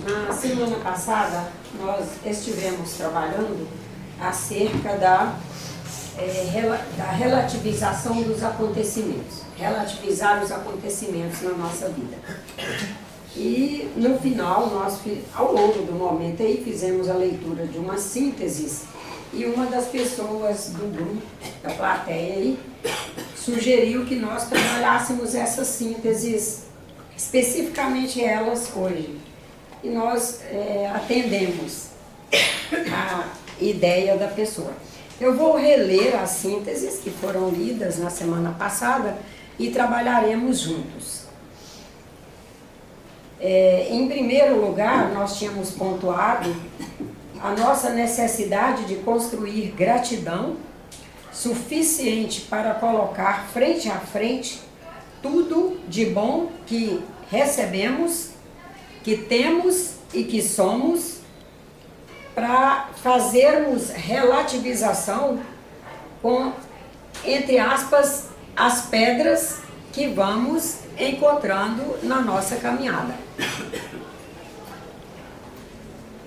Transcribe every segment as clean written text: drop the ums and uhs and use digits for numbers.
Na semana passada, nós estivemos trabalhando acerca da relativização dos acontecimentos, relativizar os acontecimentos na nossa vida. E no final, nós, ao longo do momento aí, fizemos a leitura de uma síntese e uma das pessoas do grupo, da plateia aí, sugeriu que nós trabalhássemos essas sínteses, especificamente elas hoje. E nós atendemos a ideia da pessoa. Eu vou reler as sínteses que foram lidas na semana passada e trabalharemos juntos. Em primeiro lugar, nós tínhamos pontuado a nossa necessidade de construir gratidão suficiente para colocar frente a frente tudo de bom que recebemos, que temos e que somos, para fazermos relativização com, entre aspas, as pedras que vamos encontrando na nossa caminhada.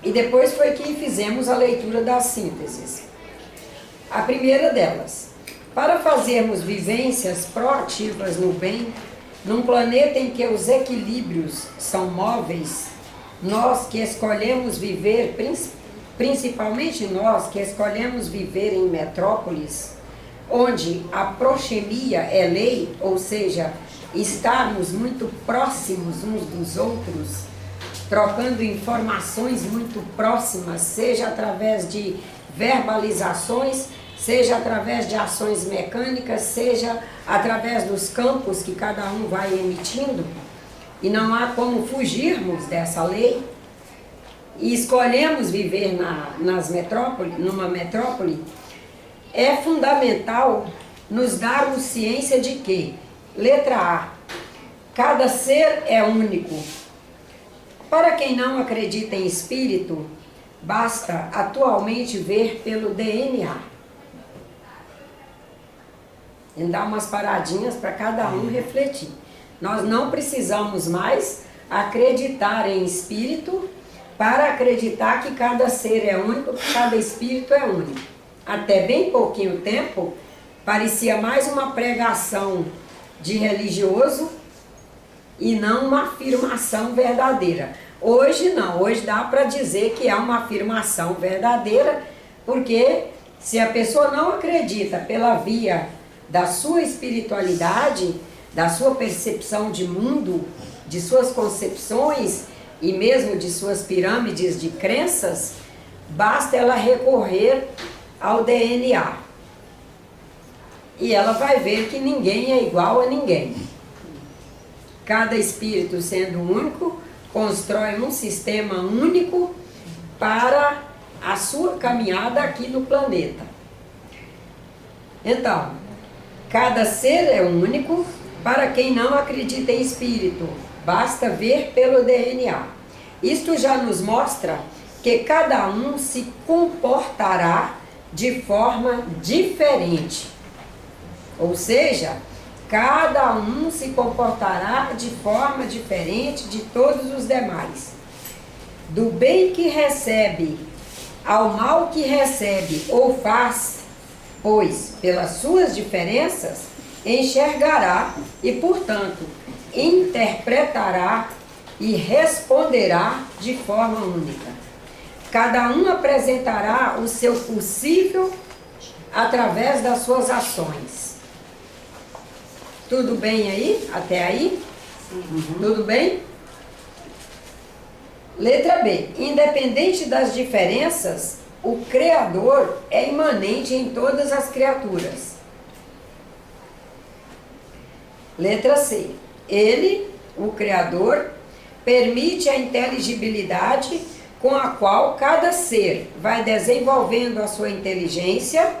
E depois foi que fizemos a leitura das sínteses. A primeira delas: para fazermos vivências proativas no bem, num planeta em que os equilíbrios são móveis, nós que escolhemos viver, principalmente nós que escolhemos viver em metrópoles, onde a proxemia é lei, ou seja, estarmos muito próximos uns dos outros, trocando informações muito próximas, seja através de verbalizações, seja através de ações mecânicas, seja através dos campos que cada um vai emitindo, e não há como fugirmos dessa lei, e escolhemos viver numa metrópole, é fundamental nos darmos ciência de que, letra A, cada ser é único. Para quem não acredita em espírito, basta atualmente ver pelo DNA. E dar umas paradinhas para cada um refletir. Nós não precisamos mais acreditar em espírito para acreditar que cada ser é único, que cada espírito é único. Até bem pouquinho tempo, parecia mais uma pregação de religioso e não uma afirmação verdadeira. Hoje não, hoje dá para dizer que é uma afirmação verdadeira, porque se a pessoa não acredita pela via da sua espiritualidade, da sua percepção de mundo, de suas concepções e mesmo de suas pirâmides de crenças, basta ela recorrer ao DNA. E ela vai ver que ninguém é igual a ninguém. Cada espírito, sendo único, constrói um sistema único para a sua caminhada aqui no planeta. Então, cada ser é único para quem não acredita em espírito. Basta ver pelo DNA. Isto já nos mostra que cada um se comportará de forma diferente. Ou seja, cada um se comportará de forma diferente de todos os demais. Do bem que recebe ao mal que recebe ou faz, pois pelas suas diferenças enxergará e, portanto, interpretará e responderá de forma única. Cada um apresentará o seu possível através das suas ações. Tudo bem aí? Até aí? Tudo bem? Letra B. Independente das diferenças, o Criador é imanente em todas as criaturas. Letra C. Ele, o Criador, permite a inteligibilidade com a qual cada ser vai desenvolvendo a sua inteligência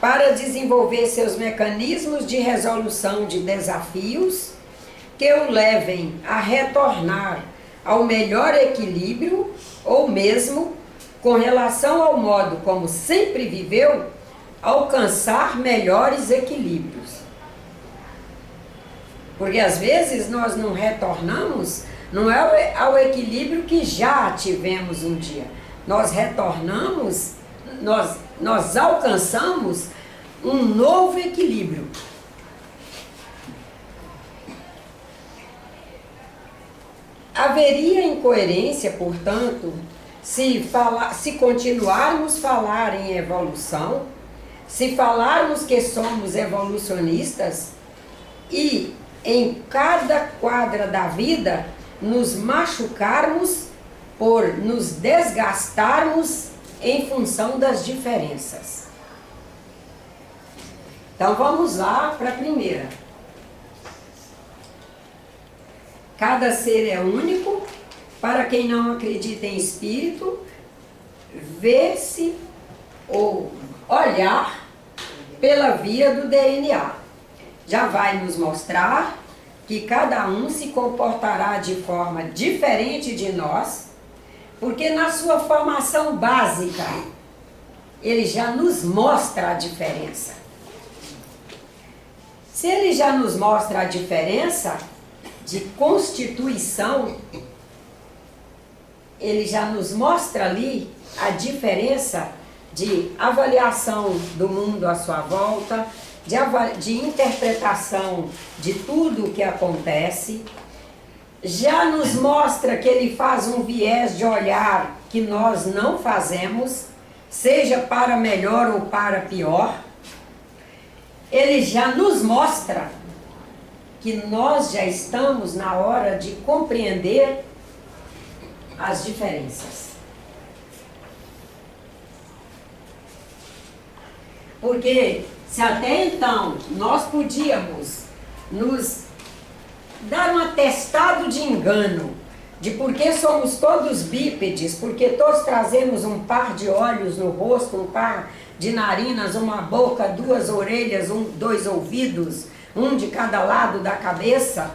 para desenvolver seus mecanismos de resolução de desafios que o levem a retornar ao melhor equilíbrio ou mesmo, com relação ao modo como sempre viveu, alcançar melhores equilíbrios. Porque às vezes nós não retornamos Não é ao equilíbrio que já tivemos um dia. Nós retornamos, nós alcançamos um novo equilíbrio. Haveria incoerência, portanto, se continuarmos a falar em evolução, se falarmos que somos evolucionistas e em cada quadra da vida nos machucarmos por nos desgastarmos em função das diferenças. Então vamos lá para a primeira. Cada ser é único. Para quem não acredita em espírito, ver-se ou olhar pela via do DNA. Já vai nos mostrar que cada um se comportará de forma diferente de nós, porque na sua formação básica, ele já nos mostra a diferença. Se ele já nos mostra a diferença de constituição, ele já nos mostra ali a diferença de avaliação do mundo à sua volta, de interpretação de tudo o que acontece, já nos mostra que ele faz um viés de olhar que nós não fazemos, seja para melhor ou para pior. Ele já nos mostra que nós já estamos na hora de compreender as diferenças. Porque se até então nós podíamos nos dar um atestado de engano de porque somos todos bípedes, porque todos trazemos um par de olhos no rosto, um par de narinas, uma boca, duas orelhas, dois ouvidos, um de cada lado da cabeça,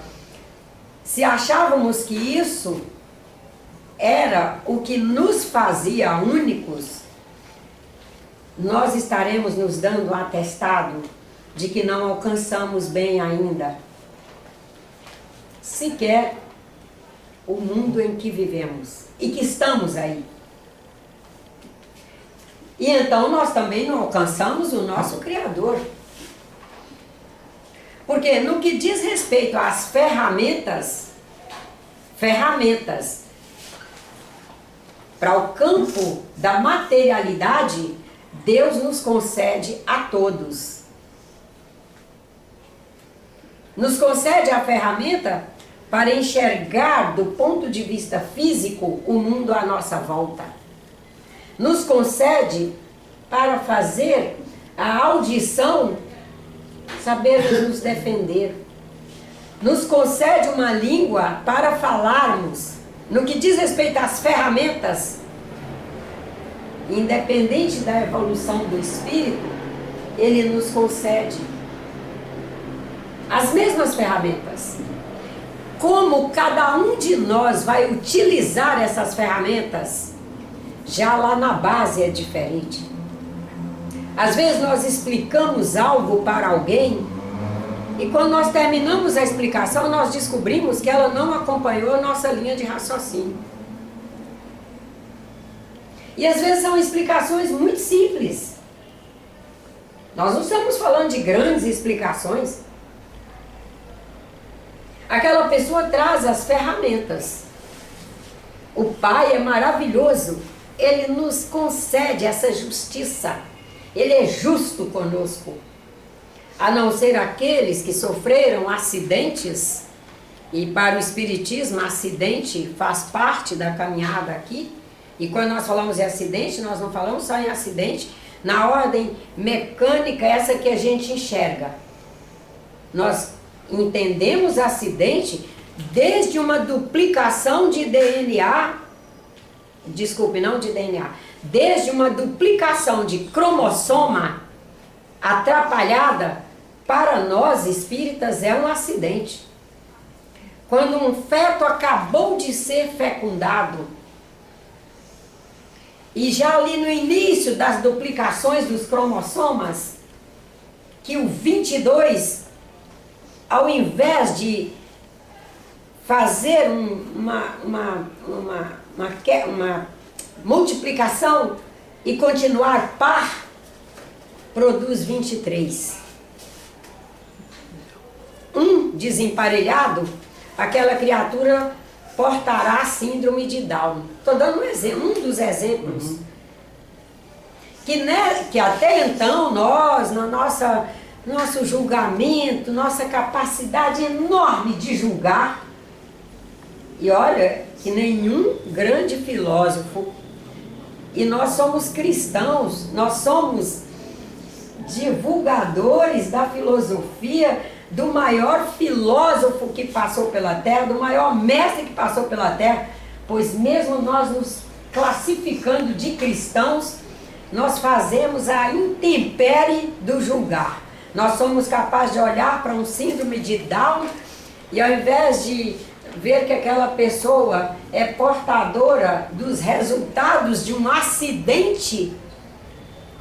se achávamos que isso era o que nos fazia únicos, nós estaremos nos dando um atestado de que não alcançamos bem ainda sequer o mundo em que vivemos e que estamos aí. E então nós também não alcançamos o nosso Criador. Porque no que diz respeito às ferramentas para o campo da materialidade, Deus nos concede a todos. Nos concede a ferramenta para enxergar do ponto de vista físico o mundo à nossa volta. Nos concede para fazer a audição, saber nos defender. Nos concede uma língua para falarmos. No que diz respeito às ferramentas, independente da evolução do espírito, ele nos concede as mesmas ferramentas. Como cada um de nós vai utilizar essas ferramentas, já lá na base é diferente. Às vezes nós explicamos algo para alguém e quando nós terminamos a explicação, nós descobrimos que ela não acompanhou a nossa linha de raciocínio. E às vezes são explicações muito simples. Nós não estamos falando de grandes explicações. Aquela pessoa traz as ferramentas. O Pai é maravilhoso. Ele nos concede essa justiça. Ele é justo conosco. A não ser aqueles que sofreram acidentes, e para o Espiritismo, acidente faz parte da caminhada aqui. E quando nós falamos em acidente, nós não falamos só em acidente na ordem mecânica, essa que a gente enxerga. Nós entendemos acidente desde uma duplicação de DNA, desde uma duplicação de cromossoma atrapalhada, para nós espíritas é um acidente. Quando um feto acabou de ser fecundado, e já ali no início das duplicações dos cromossomas, que o 22, ao invés de fazer uma multiplicação e continuar par, produz 23. Um desemparelhado, aquela criatura portará a síndrome de Down. Estou dando um dos exemplos. Que até então nós, nosso julgamento, nossa capacidade enorme de julgar, e olha que nenhum grande filósofo, e nós somos cristãos, nós somos divulgadores da filosofia do maior filósofo que passou pela terra, do maior mestre que passou pela terra, pois mesmo nós nos classificando de cristãos, nós fazemos a intempérie do julgar. Nós somos capazes de olhar para um síndrome de Down e ao invés de ver que aquela pessoa é portadora dos resultados de um acidente,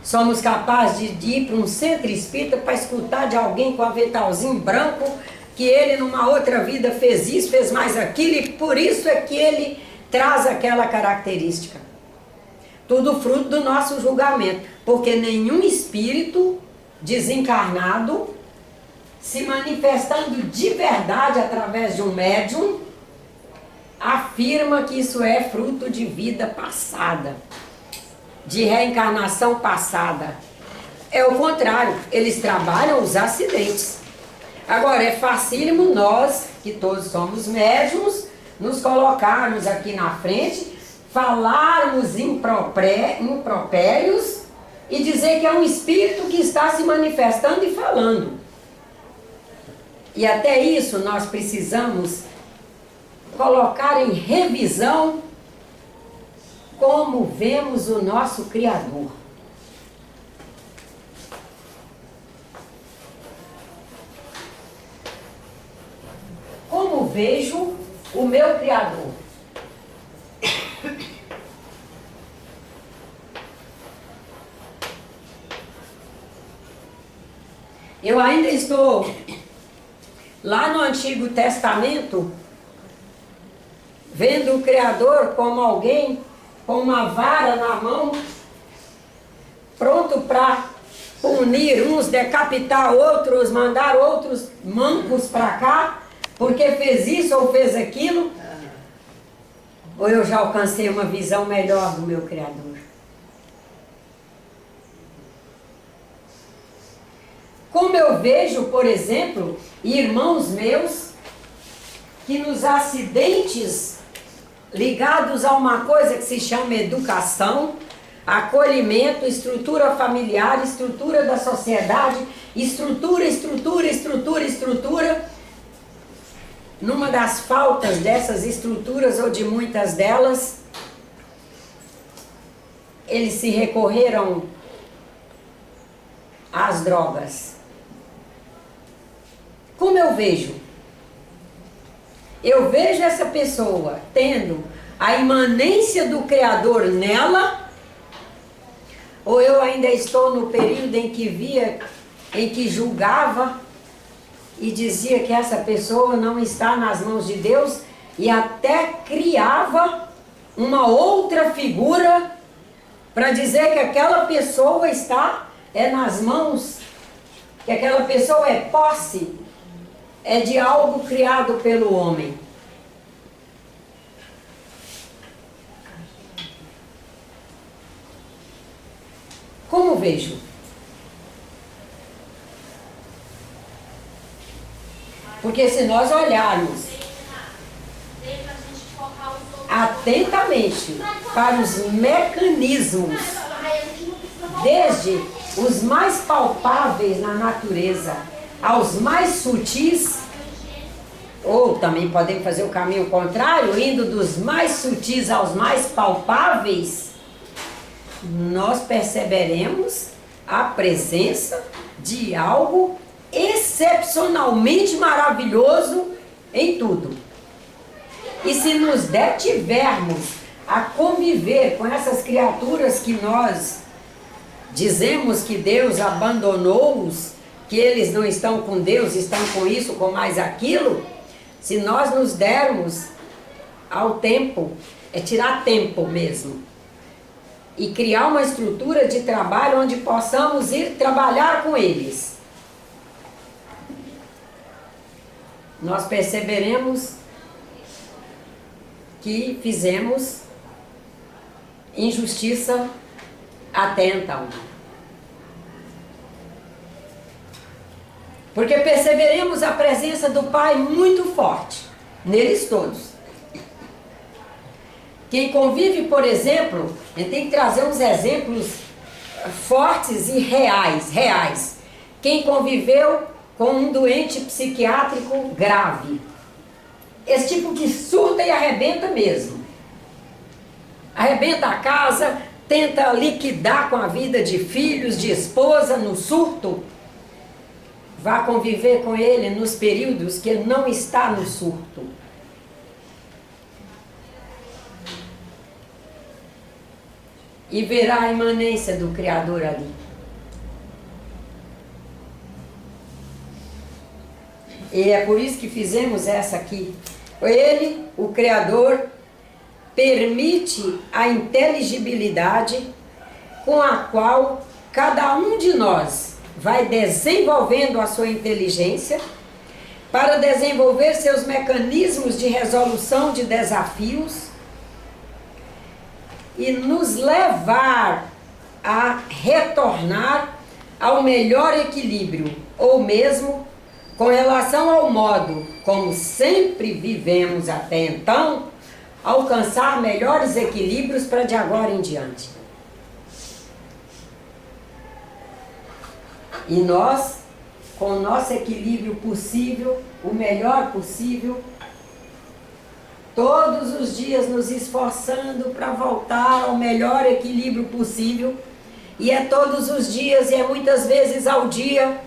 somos capazes de ir para um centro espírita para escutar de alguém com aventalzinho branco que ele numa outra vida fez isso, fez mais aquilo e por isso é que ele traz aquela característica. Tudo fruto do nosso julgamento, porque nenhum espírito desencarnado se manifestando de verdade através de um médium afirma que isso é fruto de vida passada, de reencarnação passada. É o contrário, eles trabalham os acidentes. Agora, é facílimo nós, que todos somos médiums, nos colocarmos aqui na frente, falarmos impropérios e dizer que é um espírito que está se manifestando e falando. E até isso nós precisamos colocar em revisão como vemos o nosso Criador. Como vejo o meu Criador? Eu ainda estou lá no Antigo Testamento, vendo o Criador como alguém com uma vara na mão, pronto para punir uns, decapitar outros, mandar outros mancos para cá, porque fez isso ou fez aquilo. Ou eu já alcancei uma visão melhor do meu Criador? Como eu vejo, por exemplo, irmãos meus que nos acidentes ligados a uma coisa que se chama educação, acolhimento, estrutura familiar, estrutura da sociedade, estrutura, numa das faltas dessas estruturas ou de muitas delas, eles se recorreram às drogas. Como eu vejo? Eu vejo essa pessoa tendo a imanência do Criador nela, ou eu ainda estou no período em que via, em que julgava e dizia que essa pessoa não está nas mãos de Deus e até criava uma outra figura para dizer que aquela pessoa está nas mãos, que aquela pessoa é posse, é de algo criado pelo homem. Como vejo? Porque se nós olharmos atentamente para os mecanismos, desde os mais palpáveis na natureza aos mais sutis, ou também podemos fazer o caminho contrário, indo dos mais sutis aos mais palpáveis, nós perceberemos a presença de algo excepcionalmente maravilhoso em tudo. E se nos detivermos a conviver com essas criaturas que nós dizemos que Deus abandonou-os, que eles não estão com Deus, estão com isso, com mais aquilo, se nós nos dermos ao tempo, é tirar tempo mesmo, e criar uma estrutura de trabalho onde possamos ir trabalhar com eles, nós perceberemos que fizemos injustiça até então. Porque perceberemos a presença do Pai muito forte neles todos. Quem convive, por exemplo, a gente tem que trazer uns exemplos fortes e reais. Quem conviveu com um doente psiquiátrico grave. Esse tipo que surta e arrebenta mesmo. Arrebenta a casa, tenta liquidar com a vida de filhos, de esposa, no surto. Vá conviver com ele nos períodos que ele não está no surto. E verá a imanência do Criador ali. E é por isso que fizemos essa aqui. Ele, o Criador, permite a inteligibilidade com a qual cada um de nós vai desenvolvendo a sua inteligência para desenvolver seus mecanismos de resolução de desafios e nos levar a retornar ao melhor equilíbrio, ou mesmo com relação ao modo como sempre vivemos até então, alcançar melhores equilíbrios para de agora em diante. E nós, com o nosso equilíbrio possível, o melhor possível, todos os dias nos esforçando para voltar ao melhor equilíbrio possível, e é todos os dias, e é muitas vezes ao dia,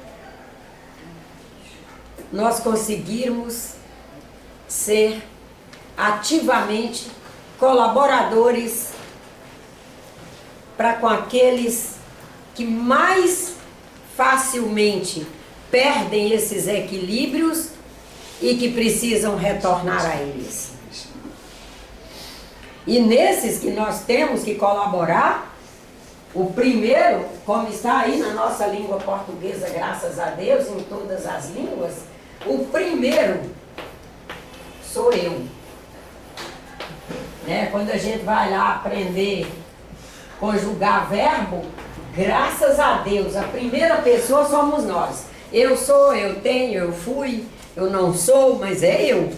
nós conseguirmos ser ativamente colaboradores para com aqueles que mais facilmente perdem esses equilíbrios e que precisam retornar a eles. E nesses que nós temos que colaborar, o primeiro, como está aí na nossa língua portuguesa, graças a Deus, em todas as línguas, o primeiro sou eu. Né? Quando a gente vai lá aprender conjugar verbo, graças a Deus, a primeira pessoa somos nós. Eu sou, eu tenho, eu fui, eu não sou, mas é eu.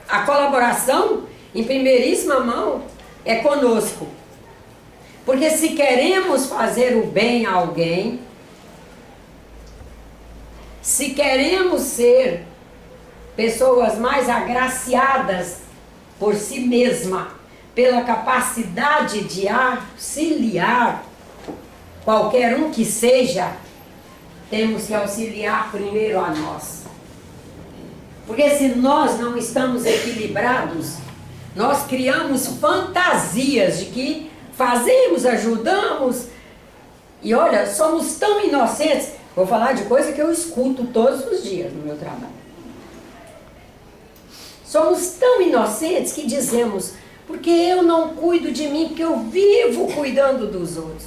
A colaboração, em primeiríssima mão, é conosco. Porque se queremos fazer o bem a alguém, se queremos ser pessoas mais agraciadas por si mesma, pela capacidade de auxiliar qualquer um que seja, temos que auxiliar primeiro a nós. Porque se nós não estamos equilibrados, nós criamos fantasias de que fazemos, ajudamos, e olha, somos tão inocentes. Vou falar de coisa que eu escuto todos os dias no meu trabalho. Somos tão inocentes que dizemos, porque eu não cuido de mim, porque eu vivo cuidando dos outros.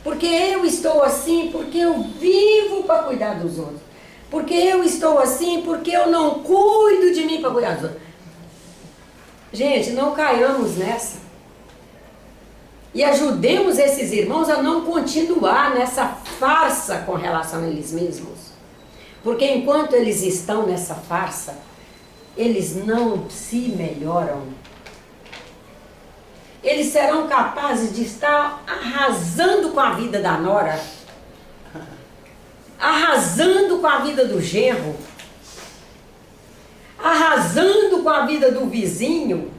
Porque eu estou assim, porque eu vivo para cuidar dos outros. Porque eu estou assim, porque eu não cuido de mim para cuidar dos outros. Gente, não caiamos nessa. E ajudemos esses irmãos a não continuar nessa farsa com relação a eles mesmos. Porque enquanto eles estão nessa farsa, eles não se melhoram. Eles serão capazes de estar arrasando com a vida da nora, arrasando com a vida do genro, arrasando com a vida do vizinho,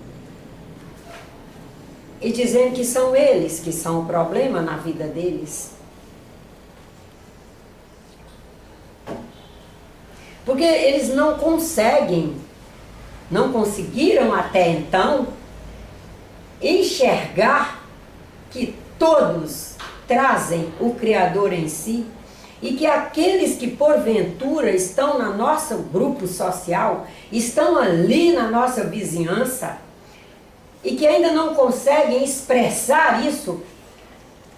e dizendo que são eles que são o problema na vida deles. Porque eles não conseguiram até então enxergar que todos trazem o Criador em si e que aqueles que porventura estão no nosso grupo social, estão ali na nossa vizinhança, e que ainda não conseguem expressar isso,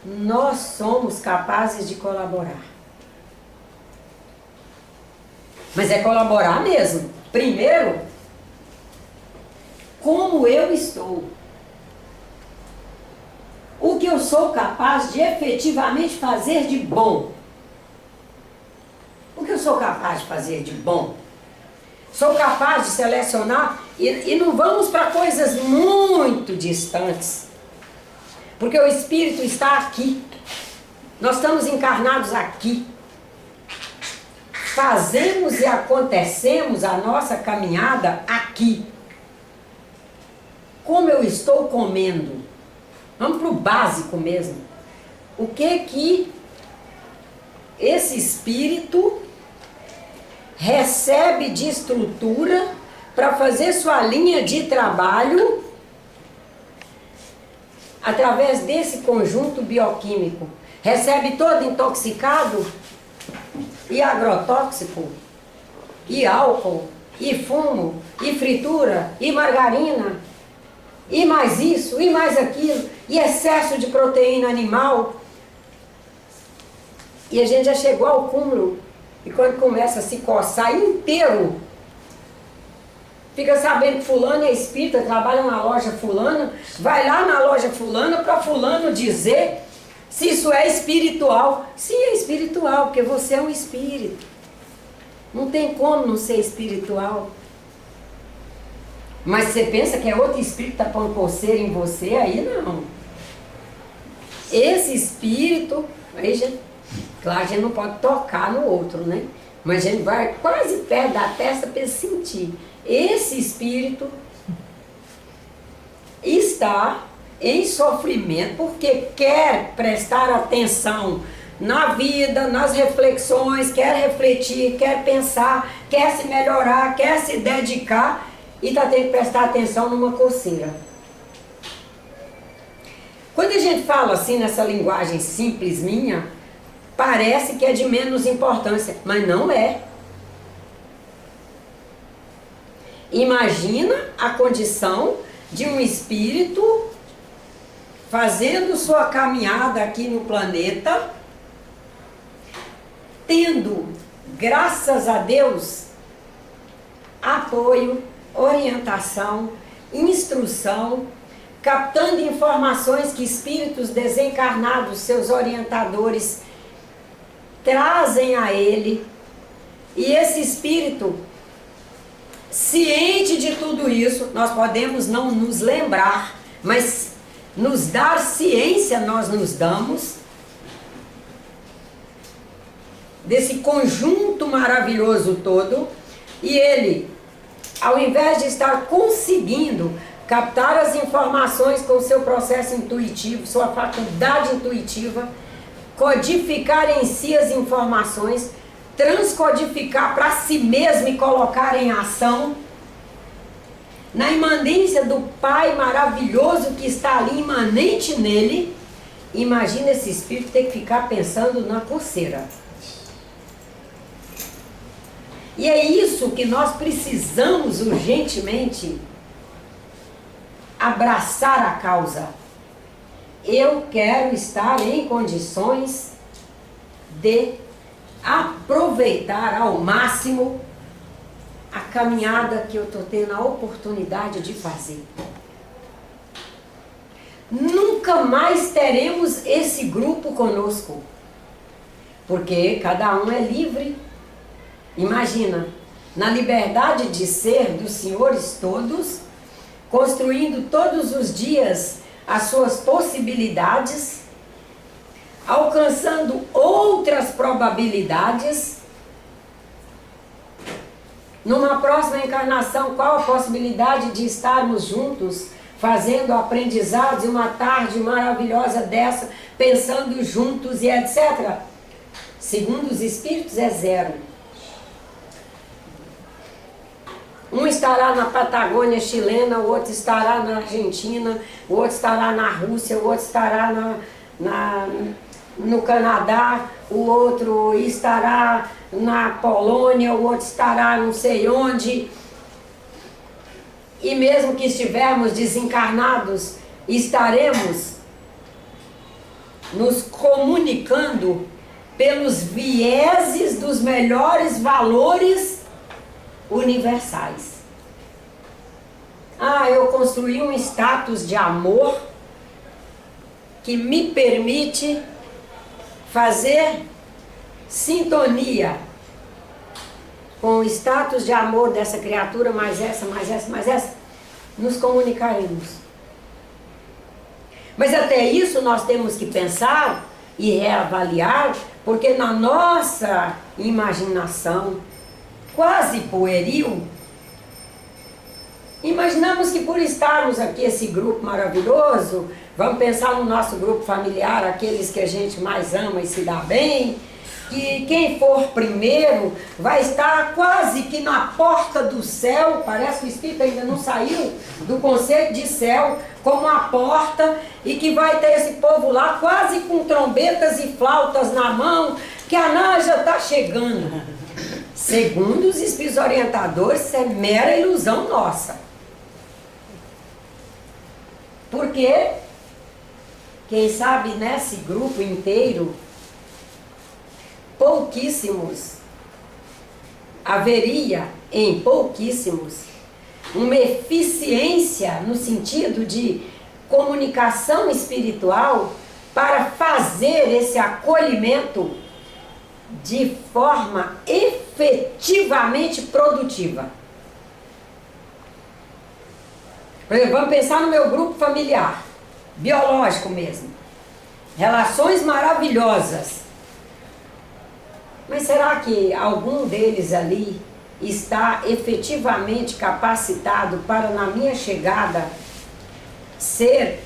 nós somos capazes de colaborar. Mas é colaborar mesmo. Primeiro, como eu estou. O que eu sou capaz de efetivamente fazer de bom. O que eu sou capaz de fazer de bom? Sou capaz de selecionar e não vamos para coisas muito distantes. Porque o Espírito está aqui. Nós estamos encarnados aqui. Fazemos e acontecemos a nossa caminhada aqui. Como eu estou comendo? Vamos para o básico mesmo. O que esse Espírito recebe de estrutura para fazer sua linha de trabalho através desse conjunto bioquímico? Recebe todo intoxicado e agrotóxico, e álcool, e fumo, e fritura, e margarina, e mais isso, e mais aquilo, e excesso de proteína animal. E a gente já chegou ao cúmulo, e quando começa a se coçar inteiro, fica sabendo que fulano é espírita, trabalha na loja fulana, vai lá na loja fulana para fulano dizer se isso é espiritual. Sim, é espiritual, porque você é um espírito. Não tem como não ser espiritual. Mas você pensa que é outro espírito que está pondo coceira em você, aí não. Esse espírito, aí gente, claro, a gente não pode tocar no outro, né? Mas a gente vai quase perto da testa para ele sentir. Esse espírito está em sofrimento porque quer prestar atenção na vida, nas reflexões, quer refletir, quer pensar, quer se melhorar, quer se dedicar e está tendo que prestar atenção numa coceira. Quando a gente fala assim nessa linguagem simples minha, parece que é de menos importância, mas não é. Imagina a condição de um espírito fazendo sua caminhada aqui no planeta, tendo, graças a Deus, apoio, orientação, instrução, captando informações que espíritos desencarnados, seus orientadores, trazem a ele. E esse espírito, ciente de tudo isso, nós podemos não nos lembrar, mas nos dar ciência nós nos damos desse conjunto maravilhoso todo, e ele, ao invés de estar conseguindo captar as informações com o seu processo intuitivo, sua faculdade intuitiva, codificar em si as informações, transcodificar para si mesmo e colocar em ação, na imanência do Pai maravilhoso que está ali imanente nele. Imagina esse espírito ter que ficar pensando na coceira. E é isso que nós precisamos urgentemente abraçar a causa. Eu quero estar em condições de aproveitar ao máximo a caminhada que eu estou tendo a oportunidade de fazer. Nunca mais teremos esse grupo conosco, porque cada um é livre. Imagina, na liberdade de ser dos senhores todos, construindo todos os dias as suas possibilidades, alcançando outras probabilidades. Numa próxima encarnação, qual a possibilidade de estarmos juntos, fazendo aprendizados, e uma tarde maravilhosa dessa, pensando juntos e etc. Segundo os espíritos, é zero. Um estará na Patagônia chilena, o outro estará na Argentina, o outro estará na Rússia, o outro estará no Canadá, o outro estará na Polônia, o outro estará não sei onde. E mesmo que estivermos desencarnados, estaremos nos comunicando pelos vieses dos melhores valores universais. Eu construí um status de amor que me permite fazer sintonia com o status de amor dessa criatura, mais essa, nos comunicaremos. Mas até isso nós temos que pensar e reavaliar, porque na nossa imaginação quase pueril, imaginamos que por estarmos aqui, esse grupo maravilhoso, vamos pensar no nosso grupo familiar, aqueles que a gente mais ama e se dá bem, que quem for primeiro vai estar quase que na porta do céu. Parece que o Espírito ainda não saiu do conceito de céu como a porta, e que vai ter esse povo lá quase com trombetas e flautas na mão, que a Nádia está chegando. Segundo os espíritos orientadores, isso é mera ilusão nossa. Porque, quem sabe nesse grupo inteiro, haveria em pouquíssimos uma eficiência no sentido de comunicação espiritual para fazer esse acolhimento de forma efetivamente produtiva. Por exemplo, vamos pensar no meu grupo familiar, biológico mesmo. Relações maravilhosas. Mas será que algum deles ali está efetivamente capacitado para, na minha chegada, ser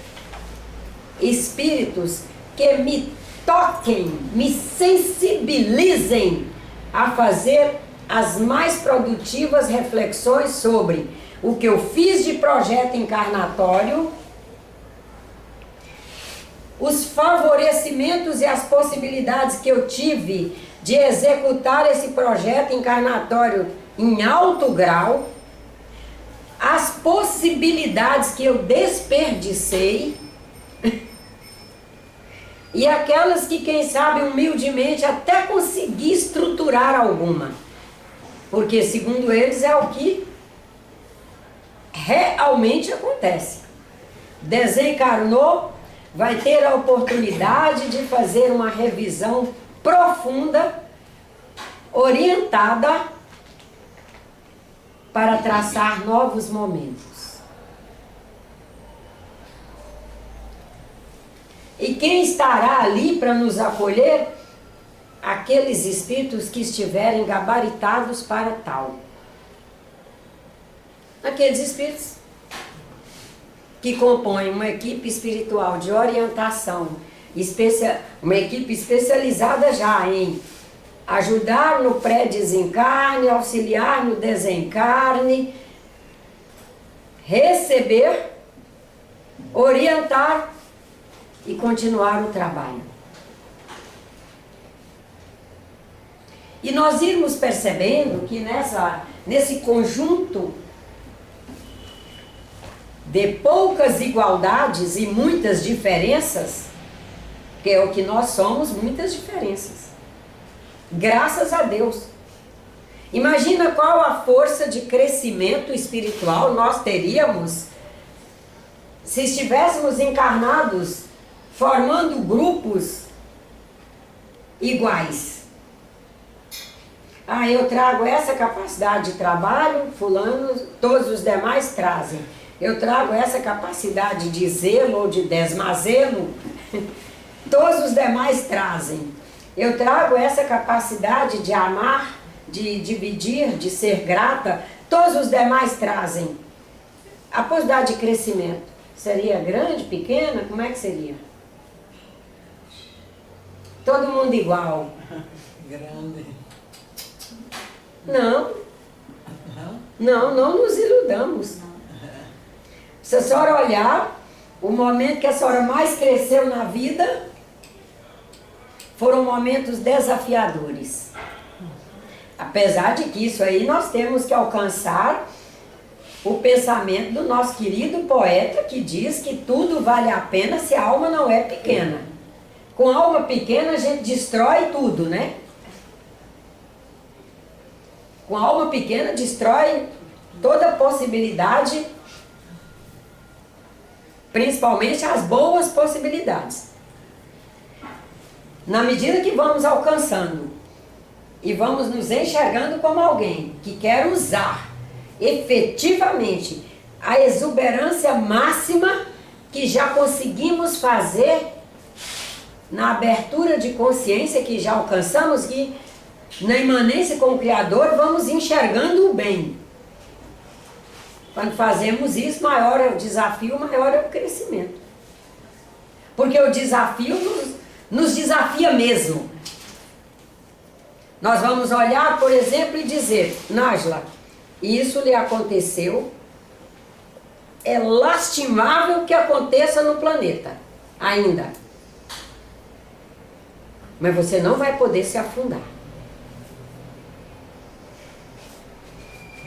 espíritos que me toquem, me sensibilizem a fazer as mais produtivas reflexões sobre o que eu fiz de projeto encarnatório, os favorecimentos e as possibilidades que eu tive de executar esse projeto encarnatório em alto grau, as possibilidades que eu desperdicei e aquelas que, quem sabe, humildemente até consegui estruturar alguma, porque segundo eles é o que realmente acontece. Desencarnou, vai ter a oportunidade de fazer uma revisão profunda, orientada para traçar novos momentos. E quem estará ali para nos acolher? Aqueles espíritos que estiverem gabaritados para tal. Aqueles espíritos que compõem uma equipe espiritual de orientação, uma equipe especializada já em ajudar no pré-desencarne, auxiliar no desencarne, receber, orientar e continuar o trabalho. E nós irmos percebendo que nesse conjunto de poucas igualdades e muitas diferenças, que é o que nós somos, muitas diferenças. Graças a Deus. Imagina qual a força de crescimento espiritual nós teríamos se estivéssemos encarnados formando grupos iguais. Eu trago essa capacidade de trabalho, fulano, todos os demais trazem. Eu trago essa capacidade de zelo ou de desmazelo, todos os demais trazem. Eu trago essa capacidade de amar, de dividir, de ser grata, todos os demais trazem. A possibilidade de crescimento seria grande, pequena? Como é que seria? Todo mundo igual. Grande. Não nos iludamos. Se a senhora olhar, o momento que a senhora mais cresceu na vida foram momentos desafiadores. Apesar de que isso aí nós temos que alcançar o pensamento do nosso querido poeta, que diz que tudo vale a pena se a alma não é pequena. Com alma pequena a gente destrói tudo, né? Com alma pequena destrói toda possibilidade, principalmente as boas possibilidades. Na medida que vamos alcançando e vamos nos enxergando como alguém que quer usar efetivamente a exuberância máxima que já conseguimos fazer na abertura de consciência que já alcançamos, e na imanência com o Criador vamos enxergando o bem. Quando fazemos isso, maior é o desafio, maior é o crescimento. Porque o desafio nos desafia mesmo. Nós vamos olhar, por exemplo, e dizer: Nájila, isso lhe aconteceu, é lastimável que aconteça no planeta, ainda. Mas você não vai poder se afundar.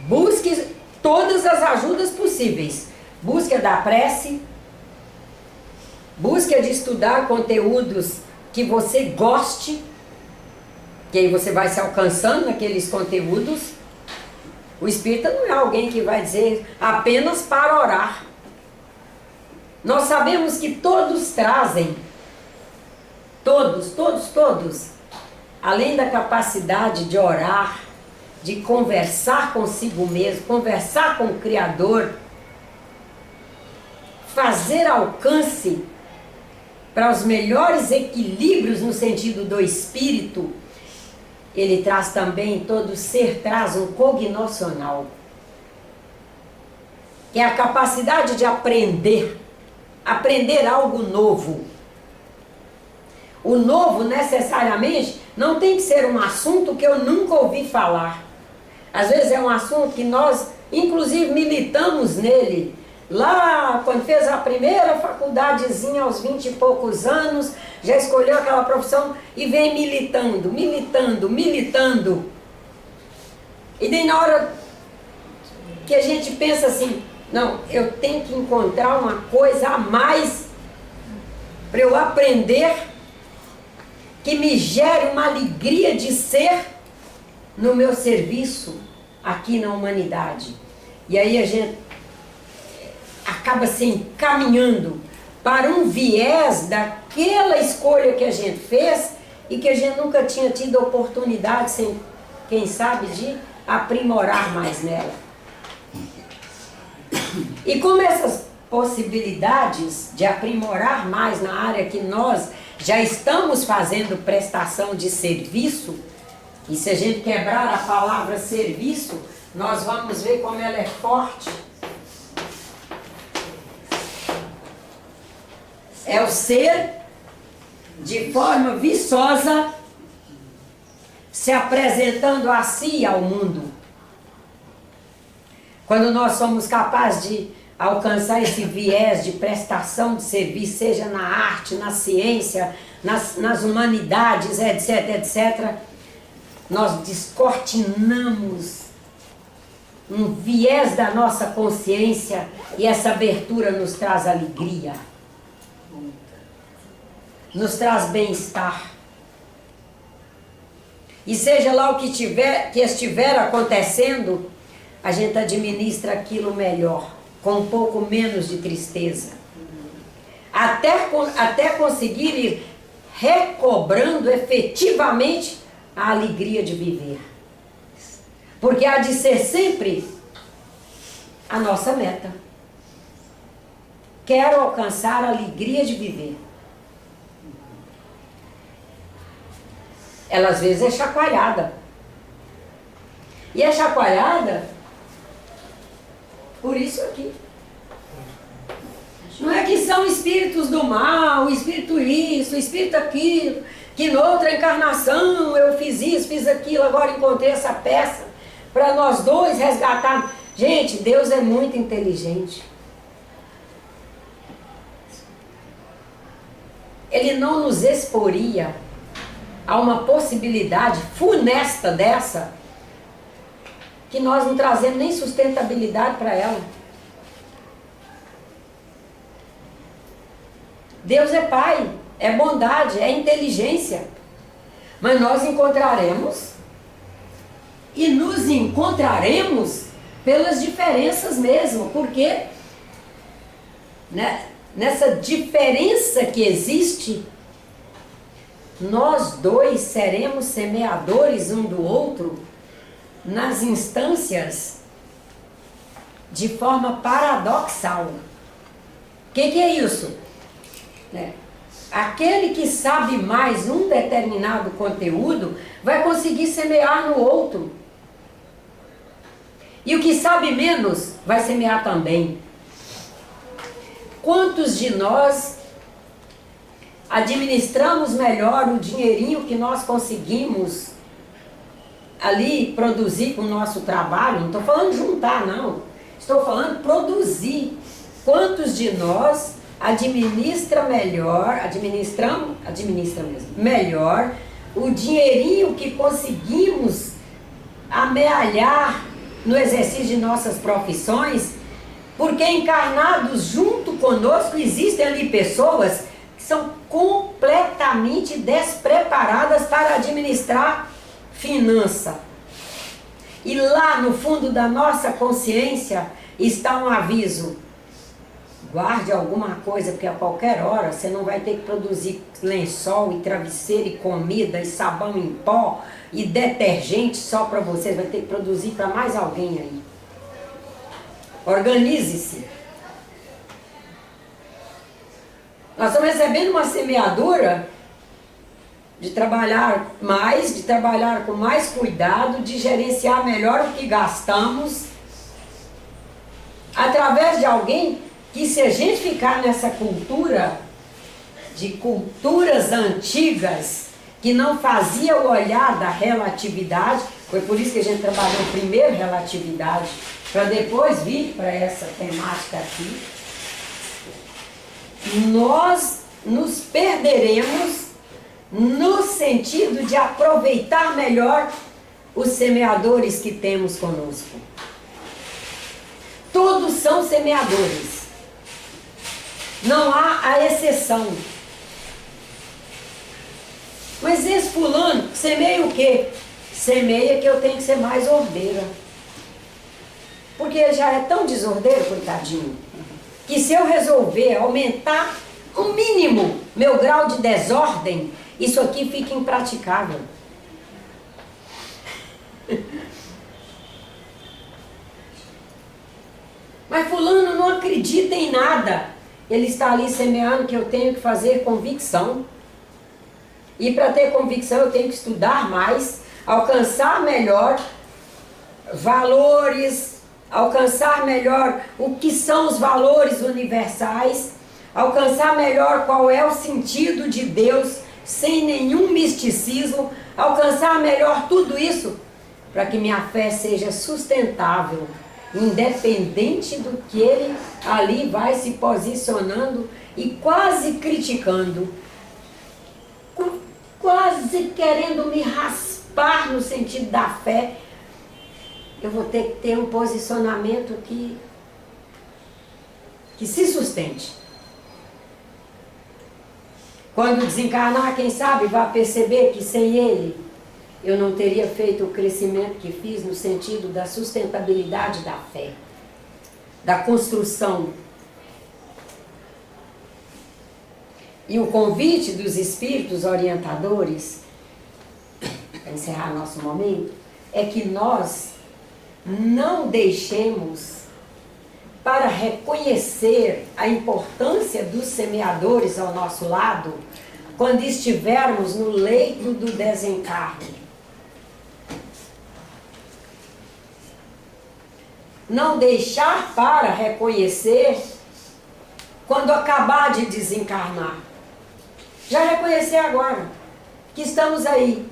Busque todas as ajudas possíveis. Busque da prece, busque de estudar conteúdos que você goste, que aí você vai se alcançando naqueles conteúdos. O espírita não é alguém que vai dizer apenas para orar. Nós sabemos que todos trazem, todos, além da capacidade de orar, de conversar consigo mesmo, conversar com o Criador, fazer alcance para os melhores equilíbrios no sentido do espírito, ele traz também, todo ser traz um cognoscional, que é a capacidade de aprender algo novo. O novo, necessariamente, não tem que ser um assunto que eu nunca ouvi falar. Às vezes é um assunto que nós, inclusive, militamos nele. Lá, quando fez a primeira faculdadezinha, aos 20 e poucos anos, já escolheu aquela profissão e vem militando. E daí na hora que a gente pensa assim, não, eu tenho que encontrar uma coisa a mais para eu aprender, que me gere uma alegria de ser no meu serviço aqui na humanidade. E aí a gente acaba se encaminhando para um viés daquela escolha que a gente fez e que a gente nunca tinha tido oportunidade, sem, quem sabe, de aprimorar mais nela. E como essas possibilidades de aprimorar mais na área que nós já estamos fazendo prestação de serviço, e se a gente quebrar a palavra serviço, nós vamos ver como ela é forte. É o ser, de forma viçosa, se apresentando a si e ao mundo. Quando nós somos capazes de alcançar esse viés de prestação de serviço, seja na arte, na ciência, nas humanidades, etc., nós descortinamos um viés da nossa consciência e essa abertura nos traz alegria, nos traz bem-estar. E seja lá o que estiver acontecendo, a gente administra aquilo melhor, com um pouco menos de tristeza. Até conseguir ir recobrando efetivamente a alegria de viver. Porque há de ser sempre a nossa meta. Quero alcançar a alegria de viver. Ela às vezes é chacoalhada. E é chacoalhada por isso aqui. Não é que são espíritos do mal, espírito isso, espírito aquilo, que noutra encarnação eu fiz isso, fiz aquilo, agora encontrei essa peça para nós dois resgatarmos. Gente, Deus é muito inteligente. Ele não nos exporia a uma possibilidade funesta dessa, que nós não trazemos nem sustentabilidade para ela. Deus é Pai, é bondade, é inteligência. Mas nós encontraremos e nos encontraremos pelas diferenças mesmo, porque né, nessa diferença que existe, nós dois seremos semeadores um do outro nas instâncias de forma paradoxal. O que é isso? Aquele que sabe mais um determinado conteúdo vai conseguir semear no outro. E o que sabe menos vai semear também. Quantos de nós administramos melhor o dinheirinho que nós conseguimos ali produzir com o nosso trabalho? Não estou falando juntar, não. Estou falando produzir. Quantos de nós administra mesmo, melhor o dinheirinho que conseguimos amealhar no exercício de nossas profissões, porque encarnados junto conosco existem ali pessoas que são completamente despreparadas para administrar finança. E lá no fundo da nossa consciência está um aviso: guarde alguma coisa, porque a qualquer hora você não vai ter que produzir lençol e travesseiro e comida e sabão em pó e detergente só para você, vai ter que produzir para mais alguém aí. Organize-se. Nós estamos recebendo uma semeadura de trabalhar mais, de trabalhar com mais cuidado, de gerenciar melhor o que gastamos, através de alguém que, se a gente ficar nessa cultura de culturas antigas, que não fazia o olhar da relatividade, foi por isso que a gente trabalhou primeiro relatividade, para depois vir para essa temática aqui, nós nos perderemos no sentido de aproveitar melhor os semeadores que temos conosco. Todos são semeadores. Não há a exceção. Mas esse fulano semeia o quê? Semeia que eu tenho que ser mais ordeira. Porque ele já é tão desordeiro, coitadinho, que se eu resolver aumentar o mínimo meu grau de desordem, isso aqui fica impraticável. Mas fulano não acredita em nada. Ele está ali semeando que eu tenho que fazer convicção. E para ter convicção eu tenho que estudar mais, alcançar melhor valores, alcançar melhor o que são os valores universais, alcançar melhor qual é o sentido de Deus, sem nenhum misticismo, alcançar melhor tudo isso, para que minha fé seja sustentável, independente do que ele ali vai se posicionando e quase criticando, quase querendo me raspar no sentido da fé. Eu vou ter que ter um posicionamento que se sustente. Quando desencarnar, quem sabe vai perceber que sem ele eu não teria feito o crescimento que fiz no sentido da sustentabilidade da fé, da construção. E o convite dos espíritos orientadores, para encerrar nosso momento, é que nós não deixemos, para reconhecer a importância dos semeadores ao nosso lado, quando estivermos no leito do desencarne. Não deixar para reconhecer quando acabar de desencarnar. Já reconhecer agora que estamos aí,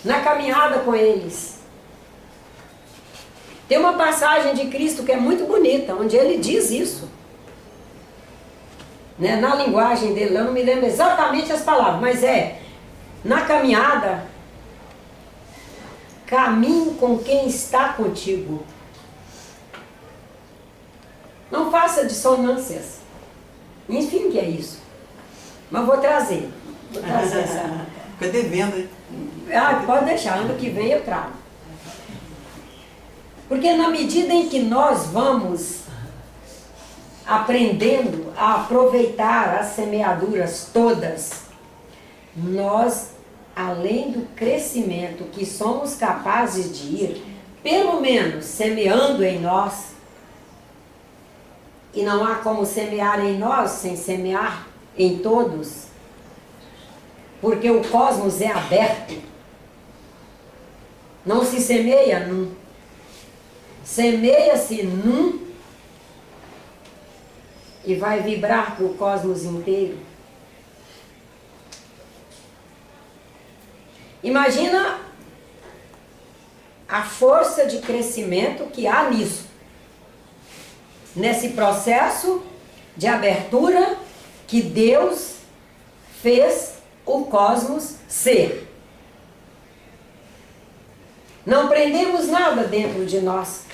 na caminhada com eles. Tem uma passagem de Cristo que é muito bonita, onde ele diz isso. Né? Na linguagem dele, eu não me lembro exatamente as palavras, mas Na caminhada, caminhe com quem está contigo. Não faça dissonâncias. Enfim, que é isso. Mas vou trazer. Vou trazer essa. Fica devendo, hein? Ah, pode deixar, ano que vem eu trago. Porque na medida em que nós vamos aprendendo a aproveitar as semeaduras todas, nós, além do crescimento que somos capazes de ir, pelo menos semeando em nós, e não há como semear em nós sem semear em todos, porque o cosmos é aberto. Não se semeia num. Semeia-se num e vai vibrar para o cosmos inteiro. Imagina a força de crescimento que há nisso. Nesse processo de abertura que Deus fez o cosmos ser. Não prendemos nada dentro de nós.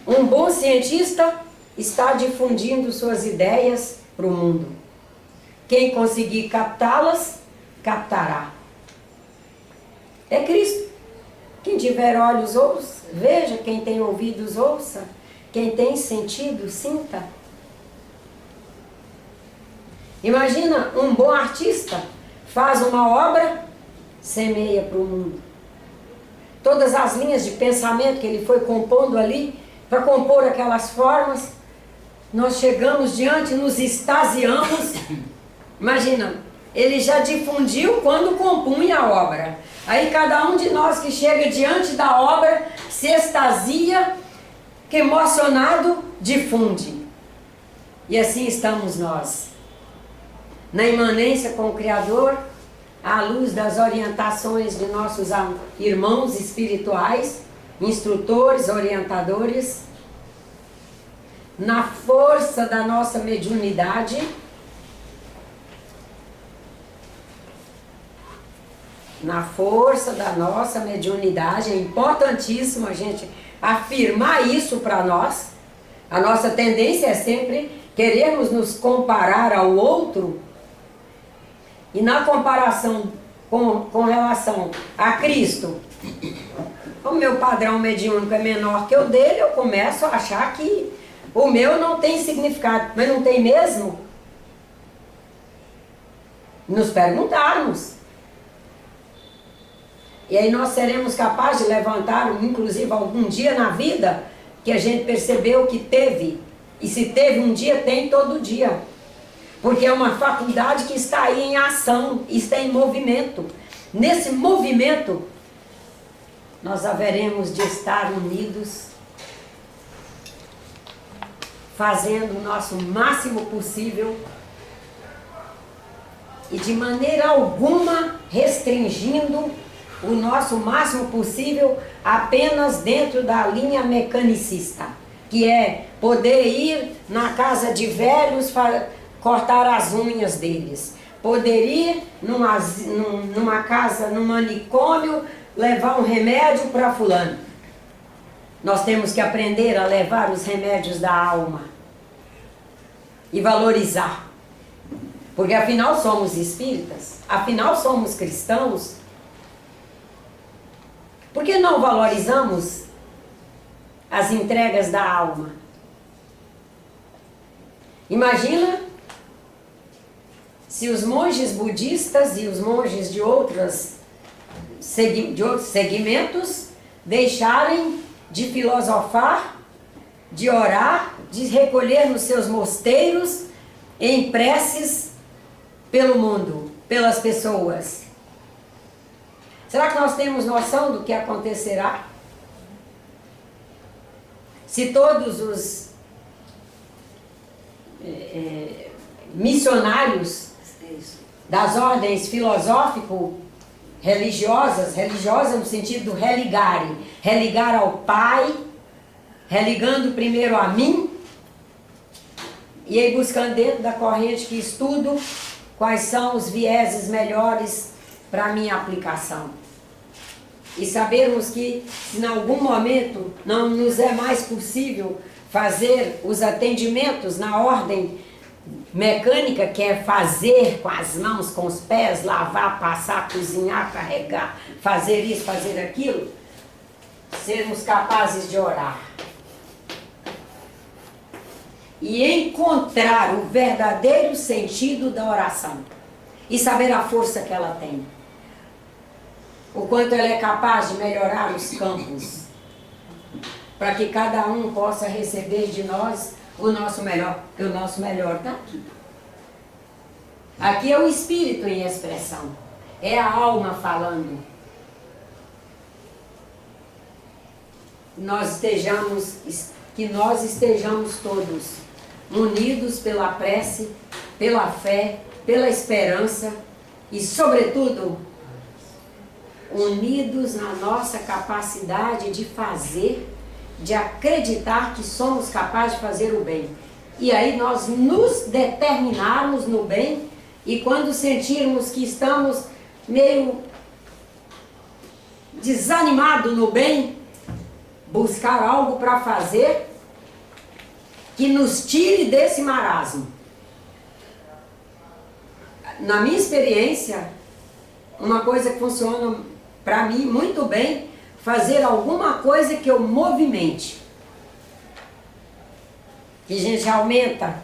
Um bom cientista está difundindo suas ideias para o mundo. Quem conseguir captá-las, captará. É Cristo. Quem tiver olhos, ouça. Veja. Quem tem ouvidos, ouça. Quem tem sentido, sinta. Imagina um bom artista faz uma obra, semeia para o mundo. Todas as linhas de pensamento que ele foi compondo ali, para compor aquelas formas, nós chegamos diante, nos extasiamos. Imagina, ele já difundiu quando compunha a obra. Aí cada um de nós que chega diante da obra se extasia, que emocionado difunde. E assim estamos nós, na imanência com o Criador, à luz das orientações de nossos irmãos espirituais, instrutores, orientadores, na força da nossa mediunidade, na força da nossa mediunidade. É importantíssimo a gente afirmar isso para nós. A nossa tendência é sempre querermos nos comparar ao outro, e na comparação com relação a Cristo, o meu padrão mediúnico é menor que o dele, eu começo a achar que o meu não tem significado. Mas não tem mesmo? Nos perguntarmos. E aí nós seremos capazes de levantar, inclusive algum dia na vida, que a gente percebeu que teve. E se teve um dia, tem todo dia. Porque é uma faculdade que está aí em ação, está em movimento. Nesse movimento, nós haveremos de estar unidos, fazendo o nosso máximo possível e de maneira alguma restringindo o nosso máximo possível apenas dentro da linha mecanicista, que é poder ir na casa de velhos cortar as unhas deles, poder ir numa casa, num manicômio, levar um remédio para fulano. Nós temos que aprender a levar os remédios da alma e valorizar, porque afinal somos espíritas, afinal somos cristãos. Por que não valorizamos as entregas da alma? Imagina se os monges budistas e os monges de outros segmentos deixarem de filosofar, de orar, de recolher nos seus mosteiros em preces pelo mundo, pelas pessoas. Será que nós temos noção do que acontecerá? Se todos os missionários das ordens filosófico-religiosas, religiosas no sentido do religar ao Pai, religando primeiro a mim, E aí buscando dentro da corrente que estudo quais são os vieses melhores para a minha aplicação. E sabermos que se em algum momento não nos é mais possível fazer os atendimentos na ordem mecânica, que é fazer com as mãos, com os pés, lavar, passar, cozinhar, carregar, fazer isso, fazer aquilo, sermos capazes de orar. E encontrar o verdadeiro sentido da oração. E saber a força que ela tem. O quanto ela é capaz de melhorar os campos. Para que cada um possa receber de nós o nosso melhor. Porque o nosso melhor está aqui. Aqui é o espírito em expressão. É a alma falando. Que nós estejamos todos unidos pela prece, pela fé, pela esperança e, sobretudo, unidos na nossa capacidade de fazer, de acreditar que somos capazes de fazer o bem. E aí nós nos determinarmos no bem e quando sentirmos que estamos meio desanimados no bem, buscar algo para fazer que nos tire desse marasmo. Na minha experiência, uma coisa que funciona para mim muito bem, fazer alguma coisa que eu movimente. Que a gente aumenta,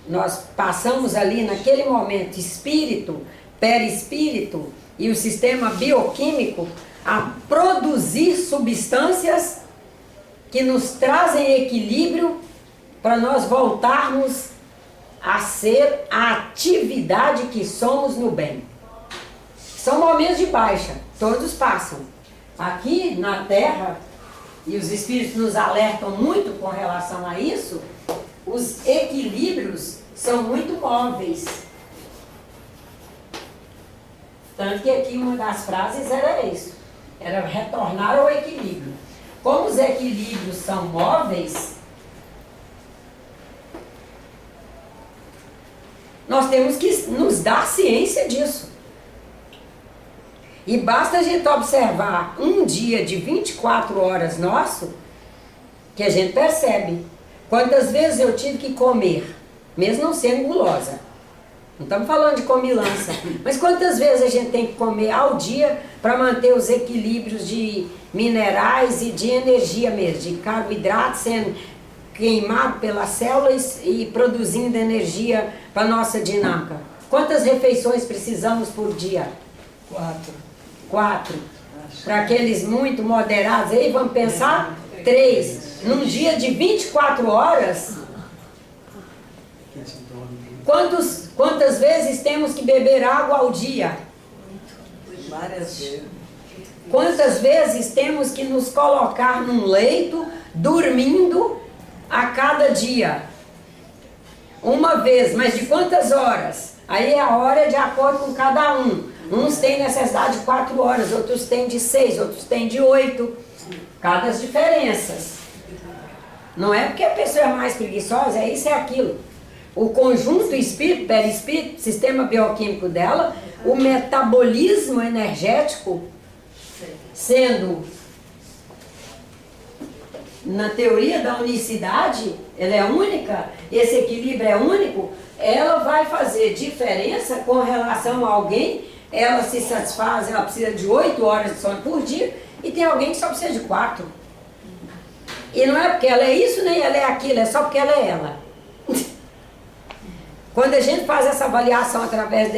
nós passamos ali naquele momento espírito, perispírito e o sistema bioquímico a produzir substâncias que nos trazem equilíbrio para nós voltarmos a ser a atividade que somos no bem. São momentos de baixa, todos passam. Aqui na Terra, e os espíritos nos alertam muito com relação a isso, os equilíbrios são muito móveis. Tanto que aqui uma das frases era isso, era retornar ao equilíbrio. Como os equilíbrios são móveis, nós temos que nos dar ciência disso. E basta a gente observar um dia de 24 horas nosso, que a gente percebe. Quantas vezes eu tive que comer, mesmo não sendo gulosa. Não estamos falando de comilança. Mas quantas vezes a gente tem que comer ao dia para manter os equilíbrios de minerais e de energia mesmo, de carboidrato sendo queimado pelas células e produzindo energia para a nossa dinâmica. Quantas refeições precisamos por dia? 4. Para aqueles muito moderados, aí vamos pensar 3. Num dia de 24 horas, quantas vezes temos que beber água ao dia? Várias vezes. Quantas vezes temos que nos colocar num leito, dormindo a cada dia? Uma vez, mas de quantas horas? Aí a hora é de acordo com cada um. Uns têm necessidade de 4 horas, outros têm de 6, outros têm de 8. Cada as diferenças. Não é porque a pessoa é mais preguiçosa, é isso, é aquilo. O conjunto espírito, perispírito, sistema bioquímico dela, o metabolismo energético, sendo, na teoria da unicidade, ela é única, esse equilíbrio é único, ela vai fazer diferença com relação a alguém. Ela se satisfaz, ela precisa de 8 horas de sono por dia, e tem alguém que só precisa de 4. E não é porque ela é isso, nem ela é aquilo, é só porque ela é ela. Quando a gente faz essa avaliação através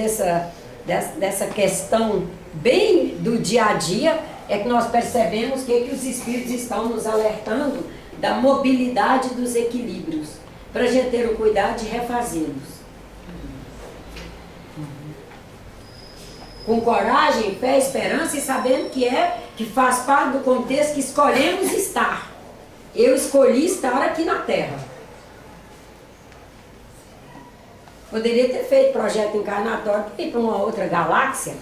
dessa questão bem do dia a dia, é que nós percebemos que os espíritos estão nos alertando da mobilidade dos equilíbrios, para a gente ter o cuidado de refazê-los. Com coragem, fé, esperança e sabendo que faz parte do contexto que escolhemos estar. Eu escolhi estar aqui na Terra. Poderia ter feito projeto encarnatório para ir para uma outra galáxia,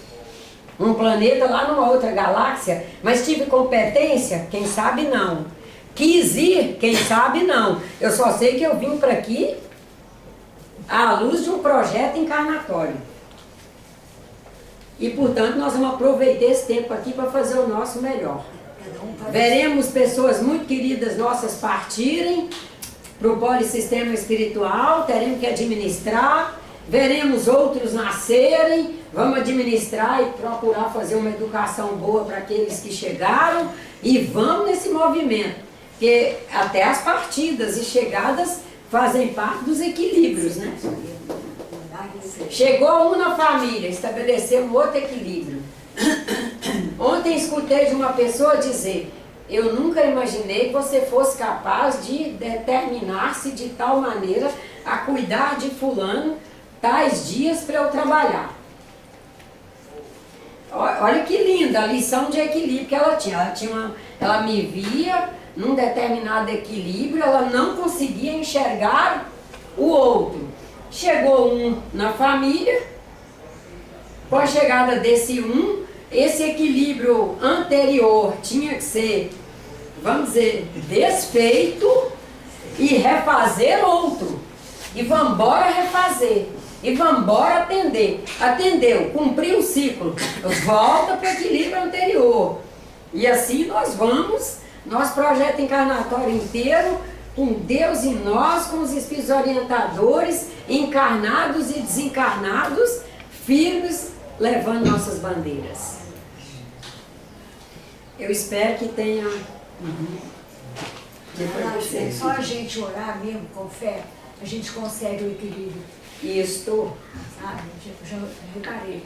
um planeta lá numa outra galáxia, mas tive competência? Quem sabe não. Quis ir? Quem sabe não. Eu só sei que eu vim para aqui à luz de um projeto encarnatório. E, portanto, nós vamos aproveitar esse tempo aqui para fazer o nosso melhor. Veremos pessoas muito queridas nossas partirem para o polissistema espiritual, teremos que administrar, veremos outros nascerem, vamos administrar e procurar fazer uma educação boa para aqueles que chegaram e vamos nesse movimento, porque até as partidas e chegadas fazem parte dos equilíbrios, né? Chegou um na família, estabeleceu um outro equilíbrio. Ontem escutei de uma pessoa dizer: eu nunca imaginei que você fosse capaz de determinar-se de tal maneira a cuidar de fulano tais dias para eu trabalhar. Olha que linda a lição de equilíbrio que ela tinha. Ela me via num determinado equilíbrio, ela não conseguia enxergar o outro. Chegou um na família, com a chegada desse um, esse equilíbrio anterior tinha que ser, vamos dizer, desfeito e refazer outro. E vamos embora refazer. E vamos embora atender. Atendeu, cumpriu o ciclo, volta para o equilíbrio anterior. E assim nós vamos, nosso projeto encarnatório inteiro, com Deus em nós, com os espíritos orientadores, encarnados e desencarnados, firmes, levando nossas bandeiras. Eu espero que tenha... Só a gente orar mesmo com fé, a gente consegue o equilíbrio. Isto. Sabe? Já reparei.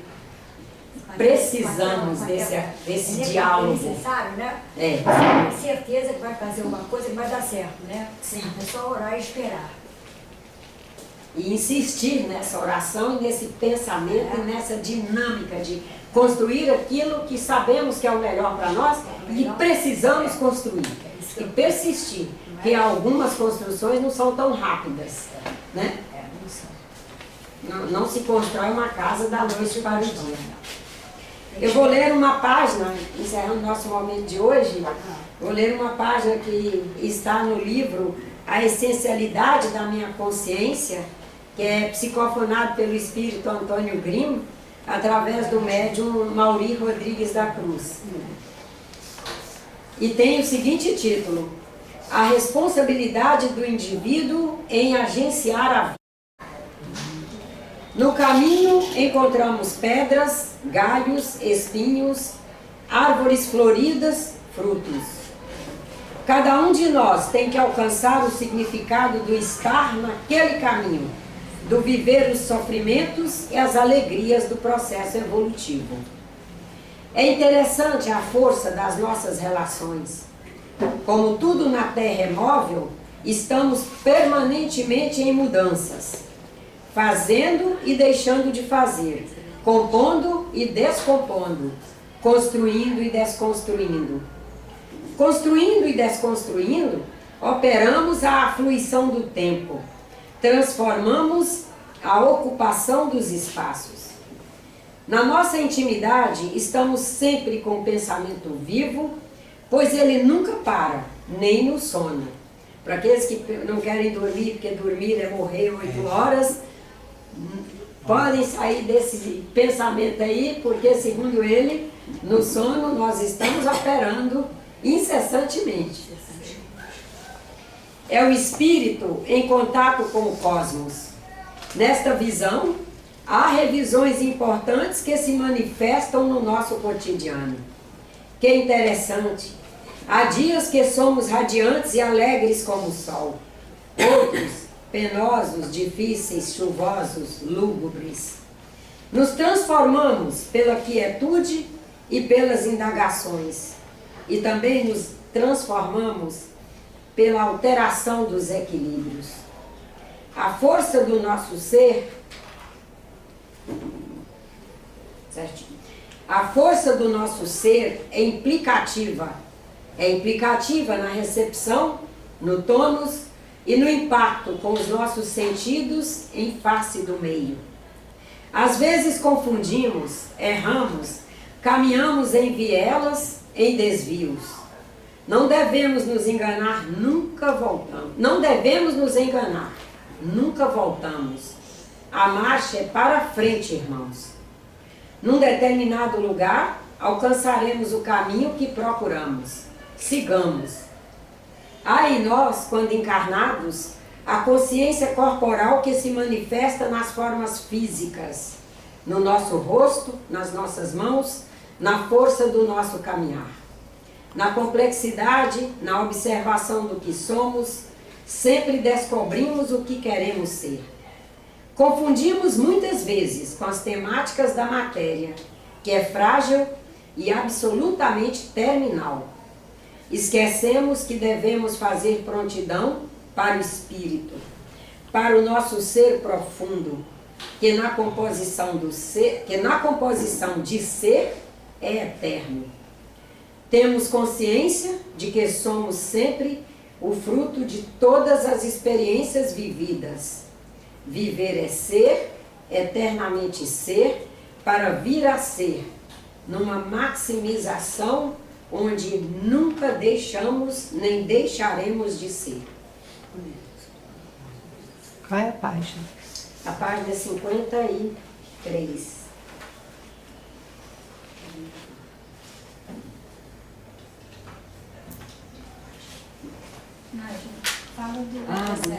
Precisamos desse diálogo. Você sabe, né? É. Você tem certeza que vai fazer uma coisa que vai dar certo, né? Sim. É só orar e esperar. E insistir nessa oração, nesse pensamento, e nessa dinâmica de construir aquilo que sabemos que é o melhor para nós e precisamos construir. E persistir, porque algumas construções não são tão rápidas, né? Não se constrói uma casa da noite para o dia. Eu vou ler uma página, encerrando nosso momento de hoje, vou ler uma página que está no livro A Essencialidade da Minha Consciência, que é psicofonado pelo espírito Antônio Grimm, através do médium Mauri Rodrigues da Cruz. E tem o seguinte título: A responsabilidade do indivíduo em agenciar a vida. No caminho encontramos pedras, galhos, espinhos, árvores floridas, frutos. Cada um de nós tem que alcançar o significado do estar naquele caminho, do viver os sofrimentos e as alegrias do processo evolutivo. É interessante a força das nossas relações. Como tudo na Terra é móvel, estamos permanentemente em mudanças, fazendo e deixando de fazer, compondo e descompondo, construindo e desconstruindo. Construindo e desconstruindo, operamos a afluição do tempo, transformamos a ocupação dos espaços. Na nossa intimidade, estamos sempre com o pensamento vivo, pois ele nunca para, nem no sono. Para aqueles que não querem dormir, porque dormir é morrer 8 horas, podem sair desse pensamento aí, porque segundo ele, no sono nós estamos operando incessantemente. É o espírito em contato com o cosmos. Nesta visão, há revisões importantes que se manifestam no nosso cotidiano. Que interessante! Há dias que somos radiantes e alegres como o sol. Outros, penosos, difíceis, chuvosos, lúgubres. Nos transformamos pela quietude e pelas indagações. E também nos transformamos pela alteração dos equilíbrios. A força do nosso ser... Certinho. A força do nosso ser é implicativa. É implicativa na recepção, no tônus e no impacto com os nossos sentidos em face do meio. Às vezes confundimos, erramos, caminhamos em vielas, em desvios. Não devemos nos enganar, nunca voltamos. Não devemos nos enganar, nunca voltamos. A marcha é para frente, irmãos. Num determinado lugar, alcançaremos o caminho que procuramos. Sigamos. Há em nós, quando encarnados, a consciência corporal que se manifesta nas formas físicas, no nosso rosto, nas nossas mãos, na força do nosso caminhar. Na complexidade, na observação do que somos, sempre descobrimos o que queremos ser. Confundimos muitas vezes com as temáticas da matéria, que é frágil e absolutamente terminal. Esquecemos que devemos fazer prontidão para o espírito, para o nosso ser profundo, que na composição de ser é eterno. Temos consciência de que somos sempre o fruto de todas as experiências vividas. Viver é ser, eternamente ser, para vir a ser, numa maximização onde nunca deixamos nem deixaremos de ser. Qual é a página? A página é 53. Fala do processo.